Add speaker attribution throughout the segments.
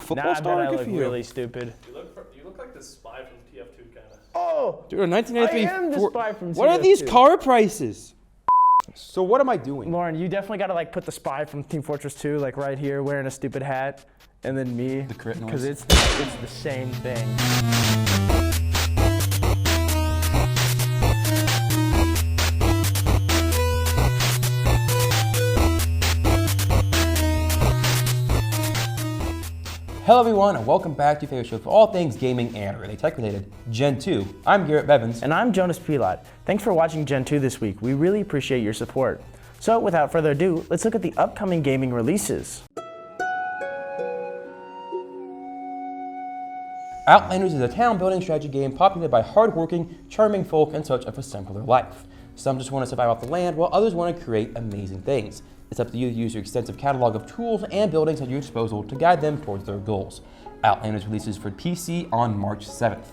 Speaker 1: football star.
Speaker 2: I look really stupid.
Speaker 3: You look like the spy from TF2 kind of.
Speaker 2: Oh,
Speaker 1: Dude, a 1993.
Speaker 2: I am the spy from
Speaker 1: What are
Speaker 2: TF2.
Speaker 1: these car prices? So what am I doing?
Speaker 2: Lauren, you definitely gotta like put the spy from Team Fortress 2 like right here, wearing a stupid hat, and then me,
Speaker 1: The crit noise.
Speaker 2: because it's the same thing.
Speaker 1: Hello everyone, and welcome back to your favorite show for all things gaming and really tech related, Gentoo. I'm Garrett Bevans.
Speaker 2: And I'm Jonas Pelot. Thanks for watching Gentoo this week. We really appreciate your support. So without further ado, let's look at the upcoming gaming releases.
Speaker 1: Outlanders is a town-building strategy game populated by hard-working, charming folk in search of a simpler life. Some just want to survive off the land, while others want to create amazing things. It's up to you to use your extensive catalog of tools and buildings at your disposal to guide them towards their goals. Outlanders releases for PC on March 7th.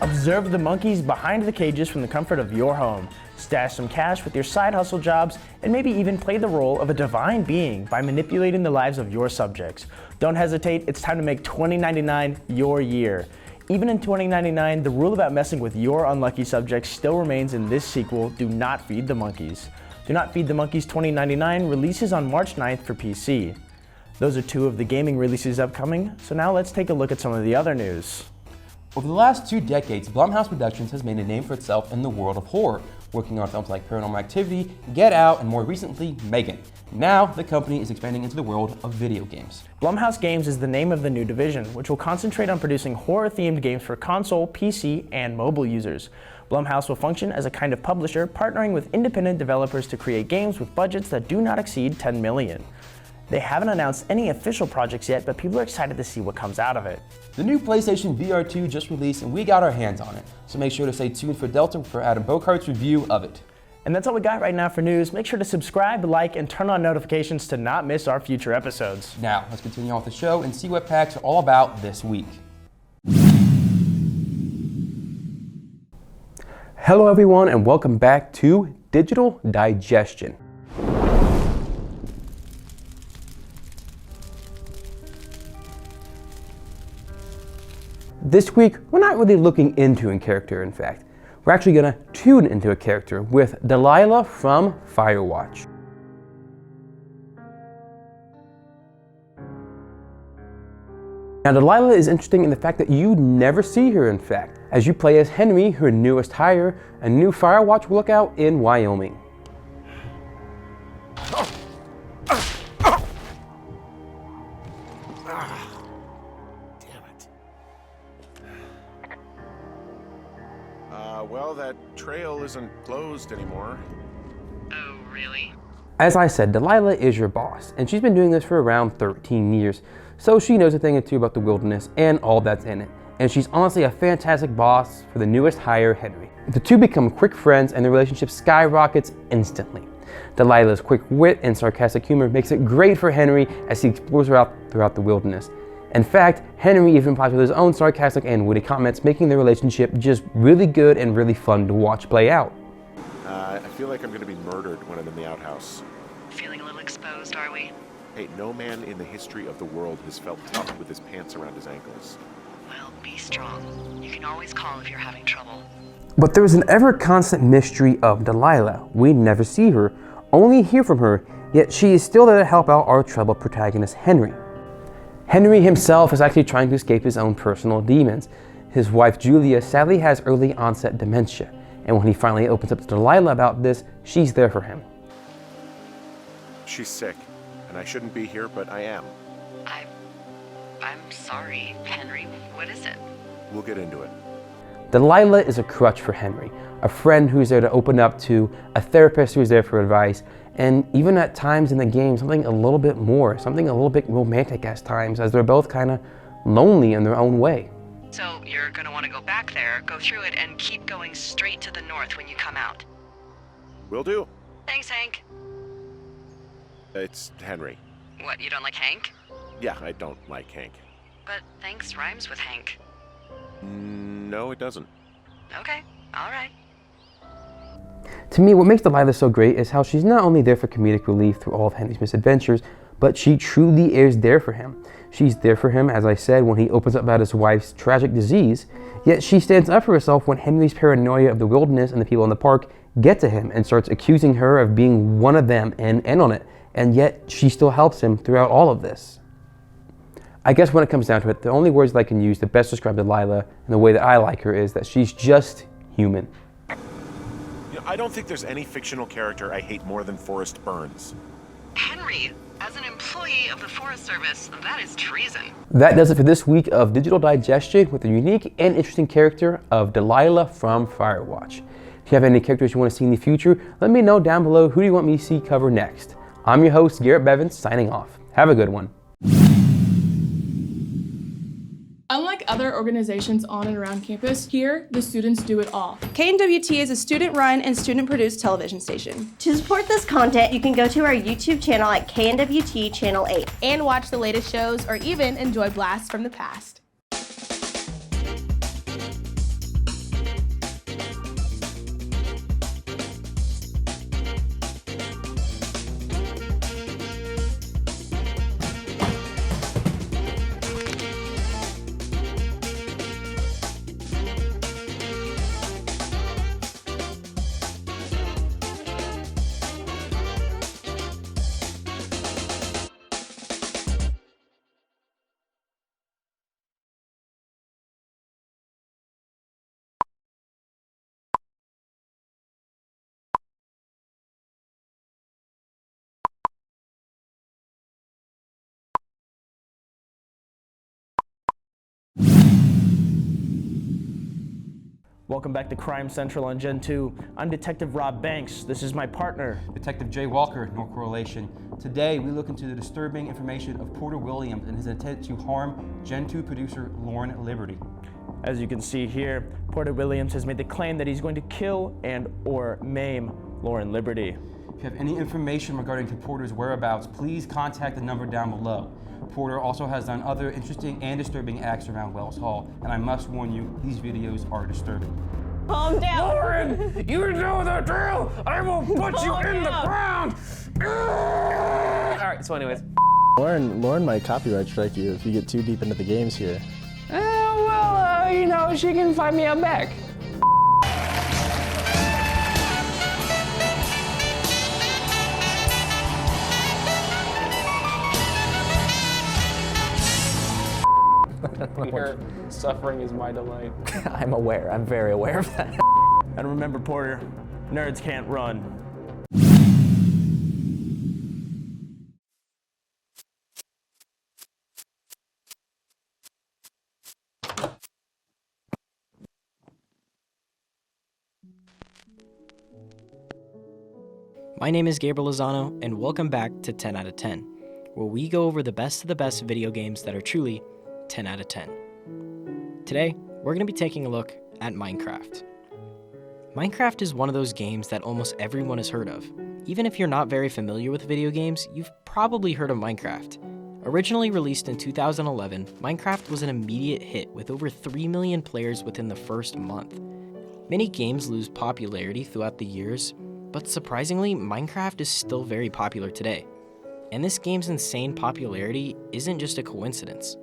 Speaker 2: Observe the monkeys behind the cages from the comfort of your home. Stash some cash with your side hustle jobs, and maybe even play the role of a divine being by manipulating the lives of your subjects. Don't hesitate, it's time to make 2099 your year. Even in 2099, the rule about messing with your unlucky subjects still remains in this sequel, Do Not Feed the Monkeys. Do Not Feed the Monkeys 2099 releases on March 9th for PC. Those are two of the gaming releases upcoming, so now let's take a look at some of the other news.
Speaker 1: Over the last 2 decades, Blumhouse Productions has made a name for itself in the world of horror, working on films like Paranormal Activity, Get Out, and more recently, Megan. Now, the company is expanding into the world of video games.
Speaker 2: Blumhouse Games is the name of the new division, which will concentrate on producing horror-themed games for console, PC, and mobile users. Blumhouse will function as a kind of publisher, partnering with independent developers to create games with budgets that do not exceed $10 million. They haven't announced any official projects yet, but people are excited to see what comes out of it.
Speaker 1: The new PlayStation VR 2 just released and we got our hands on it, so make sure to stay tuned for Delta for Adam Bochart's review of it.
Speaker 2: And that's all we got right now for news. Make sure to subscribe, like, and turn on notifications to not miss our future episodes.
Speaker 1: Now, let's continue on with the show and see what packs are all about this week. Hello everyone, and welcome back to Digital Digestion. This week, we're not really looking into a character, in fact. We're actually going to tune into a character with Delilah from Firewatch. Now, Delilah is interesting in the fact that you never see her, in fact, as you play as Henry, her newest hire, a new Firewatch lookout in Wyoming.
Speaker 4: Well, that trail isn't closed anymore.
Speaker 5: Oh, really?
Speaker 1: As I said, Delilah is your boss, and she's been doing this for around 13 years, so she knows a thing or two about the wilderness and all that's in it. And she's honestly a fantastic boss for the newest hire, Henry. The two become quick friends, and their relationship skyrockets instantly. Delilah's quick wit and sarcastic humor makes it great for Henry as he explores throughout the wilderness. In fact, Henry even replies with his own sarcastic and witty comments, making their relationship just really good and really fun to watch play out.
Speaker 4: I feel like I'm going to be murdered when I'm in the outhouse.
Speaker 5: Feeling a little exposed, are we?
Speaker 4: Hey, no man in the history of the world has felt tough with his pants around his ankles.
Speaker 5: Well, be strong. You can always call if you're having trouble.
Speaker 1: But there is an ever-constant mystery of Delilah. We never see her, only hear from her, yet she is still there to help out our troubled protagonist, Henry. Henry himself is actually trying to escape his own personal demons. His wife Julia sadly has early onset dementia, and when he finally opens up to Delilah about this, she's there for him.
Speaker 4: She's sick, and I shouldn't be here, but I am.
Speaker 5: I'm sorry, Henry. What is it?
Speaker 4: We'll get into it.
Speaker 1: Delilah is a crutch for Henry, a friend who's there to open up to, a therapist who's there for advice, and even at times in the game, something a little bit more, something a little bit romantic at times, as they're both kind of lonely in their own way.
Speaker 5: So you're going to want to go back there, go through it, and keep going straight to the north when you come out.
Speaker 4: Will do.
Speaker 5: Thanks, Hank.
Speaker 4: It's Henry.
Speaker 5: What, you don't like Hank?
Speaker 4: Yeah, I don't like Hank.
Speaker 5: But thanks rhymes with Hank.
Speaker 4: No, it doesn't.
Speaker 5: Okay, all right.
Speaker 1: To me, what makes Delilah so great is how she's not only there for comedic relief through all of Henry's misadventures, but she truly is there for him. She's there for him, as I said, when he opens up about his wife's tragic disease, yet she stands up for herself when Henry's paranoia of the wilderness and the people in the park get to him and starts accusing her of being one of them and in on it, and yet she still helps him throughout all of this. I guess when it comes down to it, the only words that I can use to best describe Delilah and the way that I like her is that she's just human.
Speaker 4: I don't think there's any fictional character I hate more than Forrest Burns.
Speaker 5: Henry, as an employee of the Forest Service, that is treason.
Speaker 1: That does it for this week of Digital Digestion with the unique and interesting character of Delilah from Firewatch. If you have any characters you want to see in the future, let me know down below who do you want me to see cover next. I'm your host, Garrett Bevans, signing off. Have a good one.
Speaker 6: Unlike other organizations on and around campus, here, the students do it all.
Speaker 7: KNWT is a student-run and student-produced television station.
Speaker 8: To support this content, you can go to our YouTube channel at KNWT Channel 8.
Speaker 9: And watch the latest shows or even enjoy blasts from the past.
Speaker 2: Welcome back to Crime Central on Gentoo. I'm Detective Rob Banks. This is my partner,
Speaker 1: Detective Jay Walker, no correlation. Today, we look into the disturbing information of Porter Williams and his intent to harm Gentoo producer Lauren Liberty.
Speaker 2: As you can see here, Porter Williams has made the claim that he's going to kill and or maim Lauren Liberty.
Speaker 1: If you have any information regarding to Porter's whereabouts, please contact the number down below. Porter also has done other interesting and disturbing acts around Wells Hall, and I must warn you, these videos are disturbing.
Speaker 8: Calm down.
Speaker 1: Lauren, you know the drill! I will put you in the ground! Alright, so anyways.
Speaker 10: Lauren might copyright strike you if you get too deep into the games here.
Speaker 1: You know, she can find me out back.
Speaker 3: Your suffering is my delight.
Speaker 10: I'm aware. I'm very aware of that.
Speaker 2: And remember, Porter, nerds can't run.
Speaker 11: My name is Gabriel Lozano, and welcome back to 10 out of 10, where we go over the best of the best video games that are truly 10 out of 10. Today, we're going to be taking a look at Minecraft. Minecraft is one of those games that almost everyone has heard of. Even if you're not very familiar with video games, you've probably heard of Minecraft. Originally released in 2011, Minecraft was an immediate hit with over 3 million players within the first month. Many games lose popularity throughout the years, but surprisingly, Minecraft is still very popular today. And this game's insane popularity isn't just a coincidence.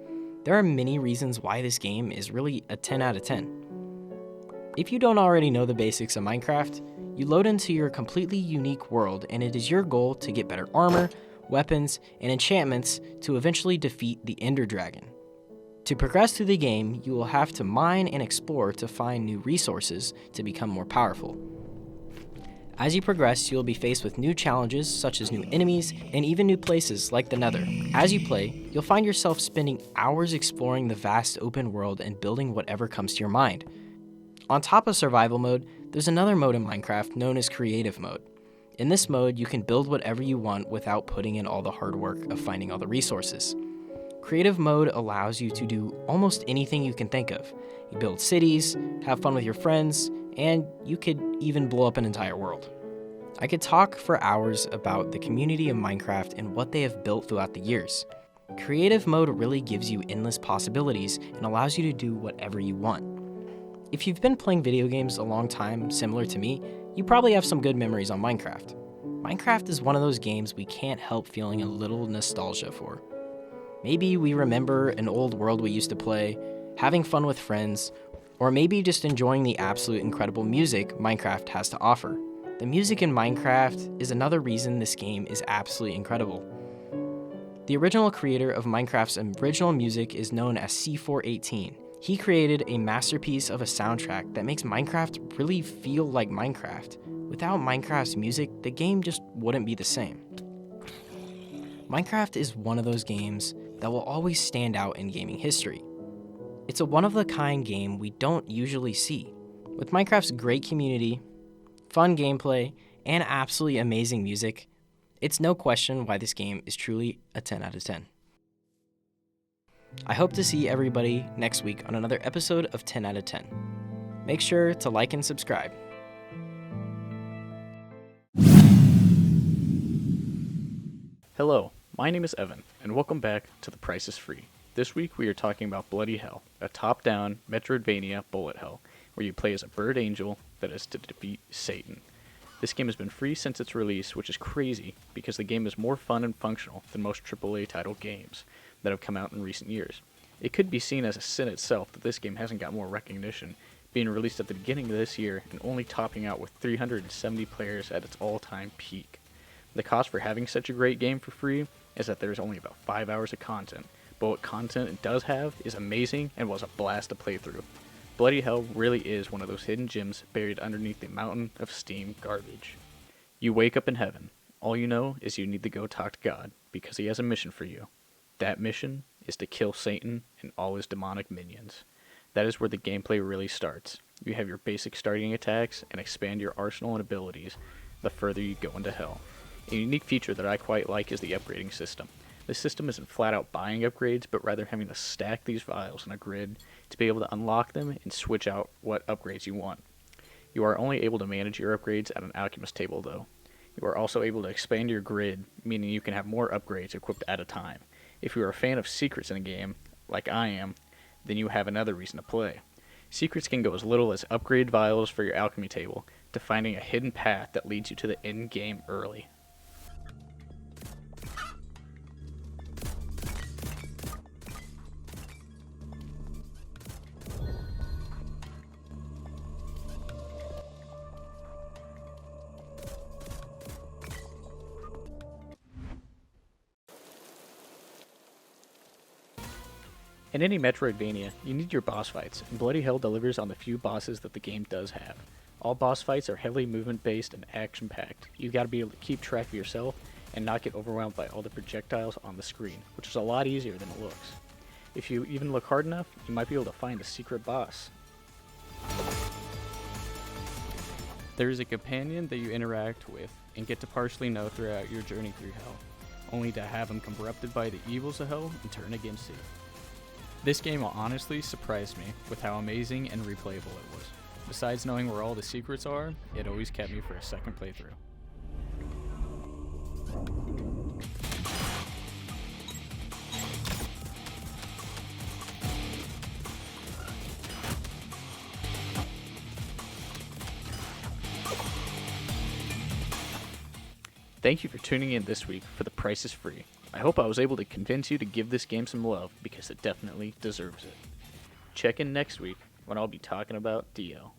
Speaker 11: There are many reasons why this game is really a 10 out of 10. If you don't already know the basics of Minecraft, you load into your completely unique world, and it is your goal to get better armor, weapons, and enchantments to eventually defeat the Ender Dragon. To progress through the game, you will have to mine and explore to find new resources to become more powerful. As you progress, you will be faced with new challenges such as new enemies and even new places like the Nether. As you play, you'll find yourself spending hours exploring the vast open world and building whatever comes to your mind. On top of survival mode, there's another mode in Minecraft known as creative mode. In this mode, you can build whatever you want without putting in all the hard work of finding all the resources. Creative mode allows you to do almost anything you can think of. You build cities, have fun with your friends, and you could even blow up an entire world. I could talk for hours about the community of Minecraft and what they have built throughout the years. Creative mode really gives you endless possibilities and allows you to do whatever you want. If you've been playing video games a long time, similar to me, you probably have some good memories on Minecraft. Minecraft is one of those games we can't help feeling a little nostalgia for. Maybe we remember an old world we used to play, having fun with friends, or maybe just enjoying the absolute incredible music Minecraft has to offer. The music in Minecraft is another reason this game is absolutely incredible. The original creator of Minecraft's original music is known as C418. He created a masterpiece of a soundtrack that makes Minecraft really feel like Minecraft. Without Minecraft's music, the game just wouldn't be the same. Minecraft is one of those games that will always stand out in gaming history. It's a one-of-a-kind game we don't usually see. With Minecraft's great community, fun gameplay, and absolutely amazing music, it's no question why this game is truly a 10 out of 10. I hope to see everybody next week on another episode of 10 out of 10. Make sure to like and subscribe.
Speaker 12: Hello, my name is Evan, and welcome back to The Price is Free. This week we are talking about Bloody Hell, a top-down Metroidvania bullet hell, where you play as a bird angel that is to defeat Satan. This game has been free since its release, which is crazy because the game is more fun and functional than most AAA title games that have come out in recent years. It could be seen as a sin itself that this game hasn't got more recognition, being released at the beginning of this year and only topping out with 370 players at its all-time peak. The cost for having such a great game for free is that there's only about 5 hours of content, but what content it does have is amazing and was a blast to play through. Bloody Hell really is one of those hidden gems buried underneath the mountain of Steam garbage. You wake up in heaven. All you know is you need to go talk to God because he has a mission for you. That mission is to kill Satan and all his demonic minions. That is where the gameplay really starts. You have your basic starting attacks and expand your arsenal and abilities the further you go into hell. A unique feature that I quite like is the upgrading system. This system isn't flat out buying upgrades, but rather having to stack these vials in a grid to be able to unlock them and switch out what upgrades you want. You are only able to manage your upgrades at an alchemist table though. You are also able to expand your grid, meaning you can have more upgrades equipped at a time. If you are a fan of secrets in a game, like I am, then you have another reason to play. Secrets can go as little as upgrade vials for your alchemy table, to finding a hidden path that leads you to the end game early. In any Metroidvania, you need your boss fights, and Bloody Hell delivers on the few bosses that the game does have. All boss fights are heavily movement-based and action-packed. You gotta be able to keep track of yourself and not get overwhelmed by all the projectiles on the screen, which is a lot easier than it looks. If you even look hard enough, you might be able to find a secret boss. There is a companion that you interact with and get to partially know throughout your journey through hell, only to have him corrupted by the evils of hell and turn against it. This game honestly surprised me with how amazing and replayable it was. Besides knowing where all the secrets are, it always kept me for a second playthrough. Thank you for tuning in this week for The Price is Free. I hope I was able to convince you to give this game some love because it definitely deserves it. Check in next week when I'll be talking about DL.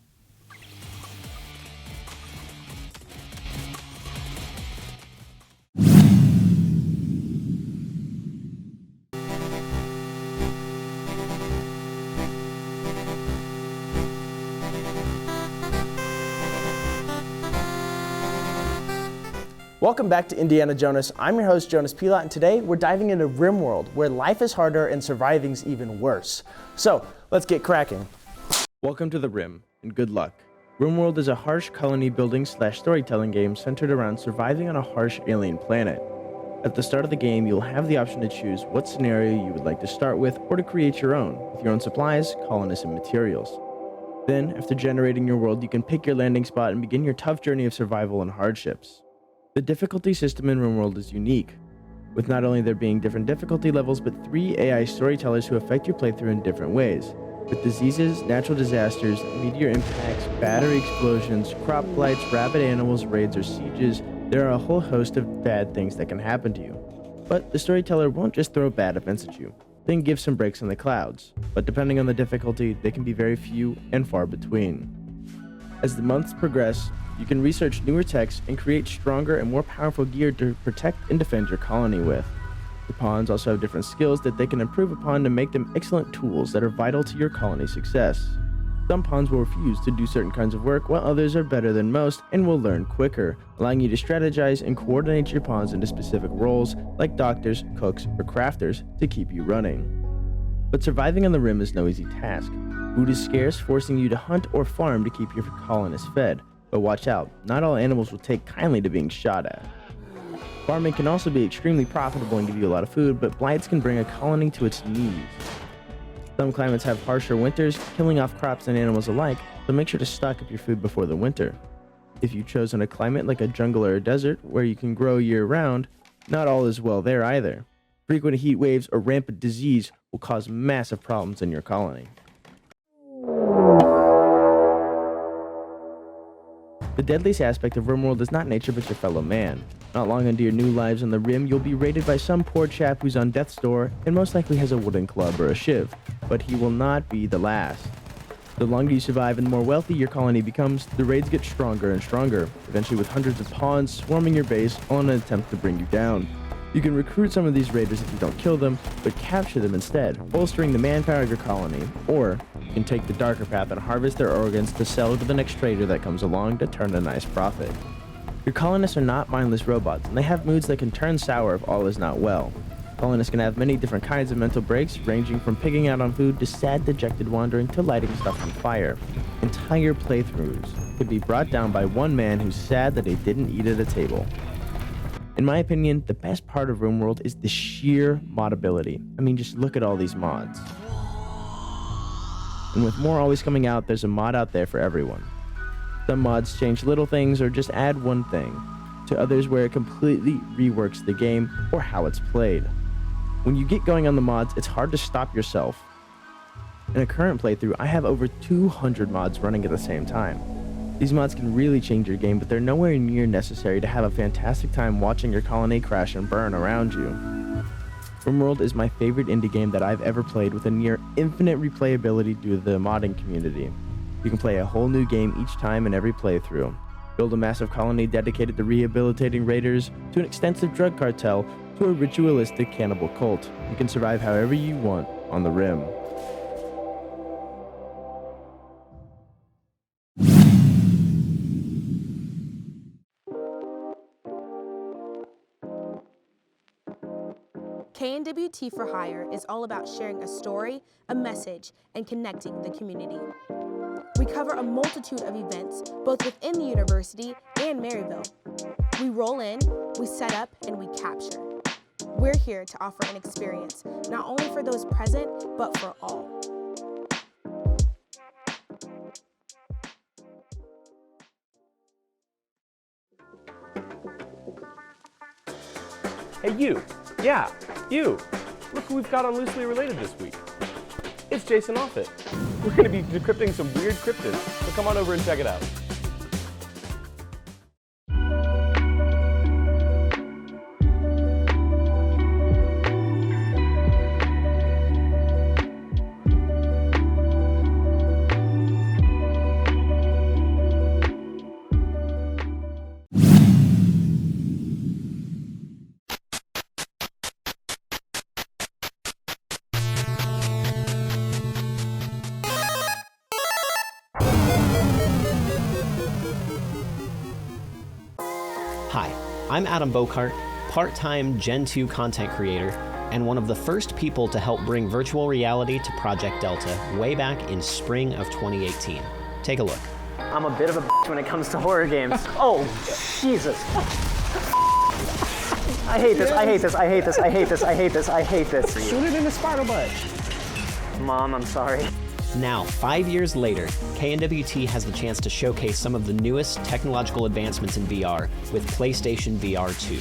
Speaker 2: Welcome back to Indiana Jonas. I'm your host, Jonas Pelot, and today we're diving into Rimworld, where life is harder and surviving's even worse. So, let's get cracking.
Speaker 10: Welcome to the Rim, and good luck. Rimworld is a harsh colony building / storytelling game centered around surviving on a harsh alien planet. At the start of the game, you'll have the option to choose what scenario you would like to start with or to create your own, with your own supplies, colonists, and materials. Then, after generating your world, you can pick your landing spot and begin your tough journey of survival and hardships. The difficulty system in Rimworld is unique, with not only there being different difficulty levels, but 3 AI storytellers who affect your playthrough in different ways. With diseases, natural disasters, meteor impacts, battery explosions, crop blights, rabid animals, raids, or sieges, there are a whole host of bad things that can happen to you. But the storyteller won't just throw bad events at you, then give some breaks in the clouds. But depending on the difficulty, they can be very few and far between. As the months progress, you can research newer techs and create stronger and more powerful gear to protect and defend your colony with. The pawns also have different skills that they can improve upon to make them excellent tools that are vital to your colony's success. Some pawns will refuse to do certain kinds of work, while others are better than most and will learn quicker, allowing you to strategize and coordinate your pawns into specific roles like doctors, cooks, or crafters to keep you running. But surviving on the Rim is no easy task. Food is scarce, forcing you to hunt or farm to keep your colonists fed. But watch out, not all animals will take kindly to being shot at. Farming can also be extremely profitable and give you a lot of food, but blights can bring a colony to its knees. Some climates have harsher winters, killing off crops and animals alike, so make sure to stock up your food before the winter. If you've chosen a climate like a jungle or a desert where you can grow year-round, not all is well there either. Frequent heat waves or rampant disease will cause massive problems in your colony. The deadliest aspect of Rimworld is not nature but your fellow man. Not long into your new lives on the Rim, you'll be raided by some poor chap who's on death's door and most likely has a wooden club or a shiv, but he will not be the last. The longer you survive and the more wealthy your colony becomes, the raids get stronger and stronger, eventually with hundreds of pawns swarming your base on an attempt to bring you down. You can recruit some of these raiders if you don't kill them, but capture them instead, bolstering the manpower of your colony, or you can take the darker path and harvest their organs to sell to the next trader that comes along to turn a nice profit. Your colonists are not mindless robots, and they have moods that can turn sour if all is not well. Colonists can have many different kinds of mental breaks, ranging from pigging out on food to sad, dejected wandering to lighting stuff on fire. Entire playthroughs could be brought down by one man who's sad that he didn't eat at a table. In my opinion, the best part of Rimworld is the sheer modability. I mean, just look at all these mods. And with more always coming out, there's a mod out there for everyone. Some mods change little things or just add one thing, to others where it completely reworks the game or how it's played. When you get going on the mods, it's hard to stop yourself. In a current playthrough, I have over 200 mods running at the same time. These mods can really change your game, but they're nowhere near necessary to have a fantastic time watching your colony crash and burn around you. Rimworld is my favorite indie game that I've ever played, with a near infinite replayability due to the modding community. You can play a whole new game each time in every playthrough. Build a massive colony dedicated to rehabilitating raiders, to an extensive drug cartel, to a ritualistic cannibal cult. You can survive however you want on the Rim.
Speaker 9: KNWT for Hire is all about sharing a story, a message, and connecting the community. We cover a multitude of events, both within the university and Maryville. We roll in, we set up, and we capture. We're here to offer an experience, not only for those present, but for all.
Speaker 3: Hey, you. Yeah, you. Look who we've got on Loosely Related this week. It's Jason Offit. We're going to be decrypting some weird cryptids, so come on over and check it out.
Speaker 13: Hi, I'm Adam Bochart, part-time Gentoo content creator, and one of the first people to help bring virtual reality to Project Delta way back in spring of 2018. Take a look.
Speaker 14: I'm a bit of a bitch when it comes to horror games. Oh, Jesus. I hate this, I hate this, I hate this, I hate this, I hate this, I hate this.
Speaker 2: Shoot it in the spinal butt.
Speaker 14: Mom, I'm sorry.
Speaker 13: Now, 5 years later, KNWT has the chance to showcase some of the newest technological advancements in VR with PlayStation VR 2.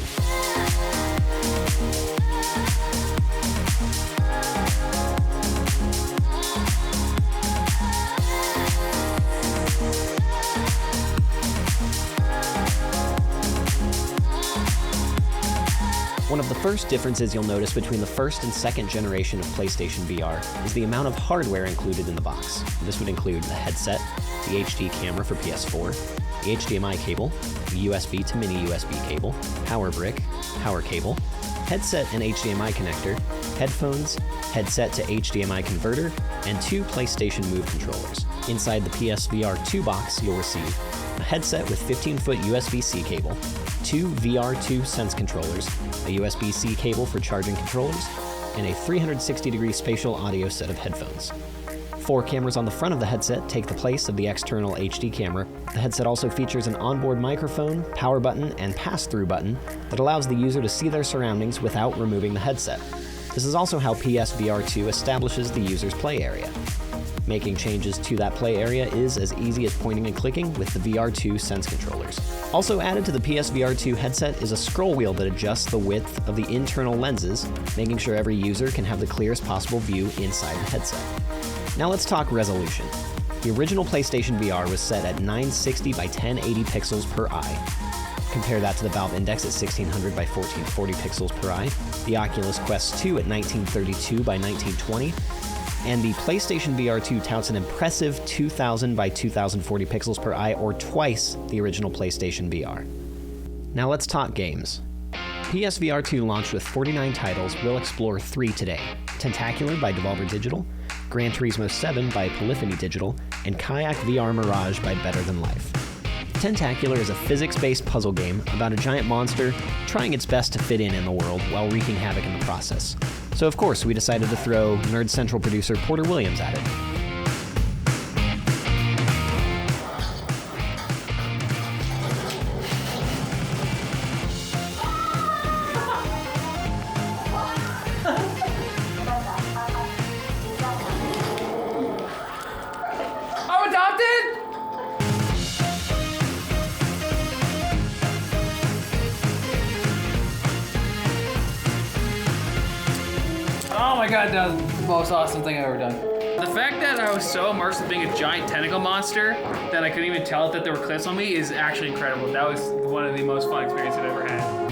Speaker 13: first differences you'll notice between the first and second generation of PlayStation VR is the amount of hardware included in the box. This would include the headset, the HD camera for PS4, the HDMI cable, the USB to mini USB cable, power brick, power cable, headset and HDMI connector, headphones, headset to HDMI converter, and 2 PlayStation Move controllers. Inside the PSVR 2 box, you'll receive a headset with 15-foot USB-C cable, 2 VR2 Sense controllers, a USB-C cable for charging controllers, and a 360-degree spatial audio set of headphones. 4 cameras on the front of the headset take the place of the external HD camera. The headset also features an onboard microphone, power button, and pass-through button that allows the user to see their surroundings without removing the headset. This is also how PSVR 2 establishes the user's play area. Making changes to that play area is as easy as pointing and clicking with the VR2 Sense controllers. Also added to the PSVR 2 headset is a scroll wheel that adjusts the width of the internal lenses, making sure every user can have the clearest possible view inside the headset. Now let's talk resolution. The original PlayStation VR was set at 960 by 1080 pixels per eye. Compare that to the Valve Index at 1600 by 1440 pixels per eye, the Oculus Quest 2 at 1932 by 1920, and the PlayStation VR 2 touts an impressive 2000 by 2040 pixels per eye, or twice the original PlayStation VR. Now let's talk games. PSVR 2 launched with 49 titles. We'll explore 3 today. Tentacular by Devolver Digital, Gran Turismo 7 by Polyphony Digital, and Kayak VR Mirage by Better Than Life. Tentacular is a physics-based puzzle game about a giant monster trying its best to fit in the world while wreaking havoc in the process. So of course, we decided to throw Nerd Central producer Porter Williams at it.
Speaker 6: I'm adopted!
Speaker 15: Oh my god, that was the most awesome thing I've ever done. The fact that I was so immersed in being a giant tentacle monster that I couldn't even tell that there were clips on me is actually incredible. That was one of the most fun experiences I've ever had.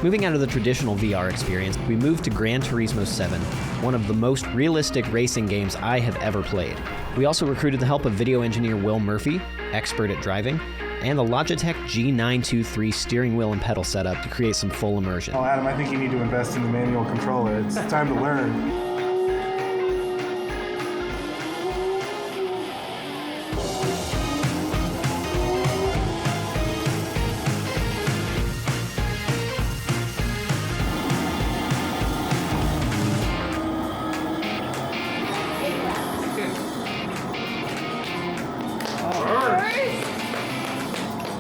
Speaker 13: Moving out of the traditional VR experience, we moved to Gran Turismo 7, one of the most realistic racing games I have ever played. We also recruited the help of video engineer Will Murphy, expert at driving, and the Logitech G923 steering wheel and pedal setup to create some full immersion.
Speaker 16: Oh, Adam, I think you need to invest in the manual controller. It's time to learn.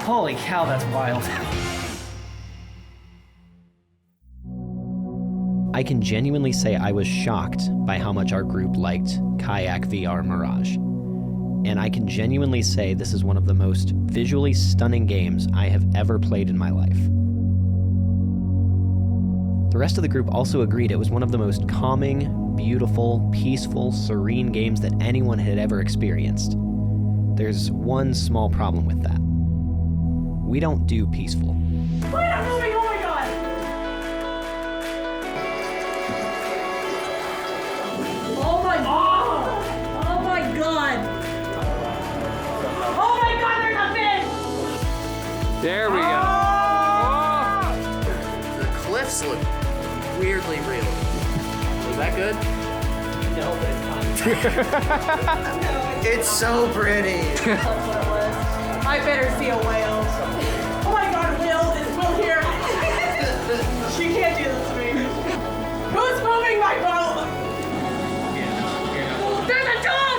Speaker 14: Holy cow, that's wild.
Speaker 13: I can genuinely say I was shocked by how much our group liked Kayak VR Mirage. And I can genuinely say this is one of the most visually stunning games I have ever played in my life. The rest of the group also agreed it was one of the most calming, beautiful, peaceful, serene games that anyone had ever experienced. There's one small problem with that. We don't do peaceful.
Speaker 6: Wait, I'm moving! Oh my god! Oh my god! Oh my god! Oh my god, there's a fish!
Speaker 15: There we go.
Speaker 14: The cliffs look weirdly real. Is that good? No, but it's not. It's so pretty.
Speaker 6: I better see a whale. Oh my god, Will! Is Will here? She can't do this to me. Who's moving my boat? There's a dog!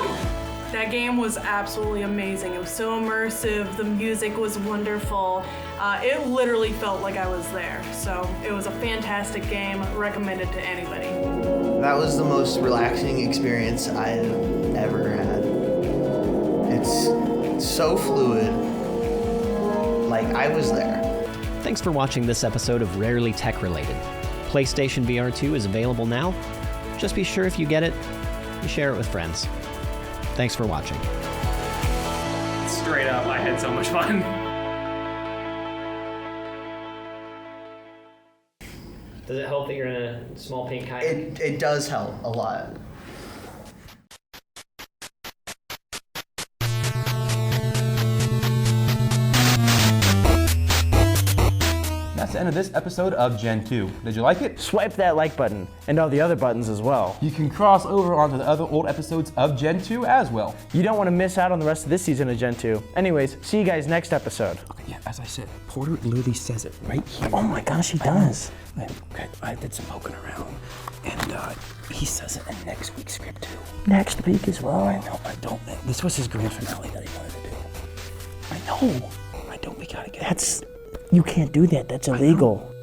Speaker 6: That game was absolutely amazing. It was so immersive. The music was wonderful. It literally felt like I was there. So it was a fantastic game. Recommended to anybody.
Speaker 17: That was the most relaxing experience I've ever had. It's so fluid. Like, I was there.
Speaker 13: Thanks for watching this episode of Rarely Tech Related. PlayStation VR 2 is available now. Just be sure if you get it, you share it with friends. Thanks for watching.
Speaker 15: Straight up, I had so much fun.
Speaker 13: Does it help that you're in a small pink kayak?
Speaker 17: It does help a lot.
Speaker 1: That's the end of this episode of Gentoo. Did you like it?
Speaker 2: Swipe that like button and all the other buttons as well.
Speaker 1: You can cross over onto the other old episodes of Gentoo as well.
Speaker 2: You don't want to miss out on the rest of this season of Gentoo. Anyways, see you guys next episode.
Speaker 1: Okay, yeah, as I said, Porter literally says it right here.
Speaker 2: Oh my gosh, he does.
Speaker 1: Okay, I did some poking around, and he says it in next week's script too.
Speaker 2: Next week as well.
Speaker 1: I know, I don't. This was his grand finale that he wanted to do. I know. I don't. We gotta get.
Speaker 2: You can't do that. That's illegal.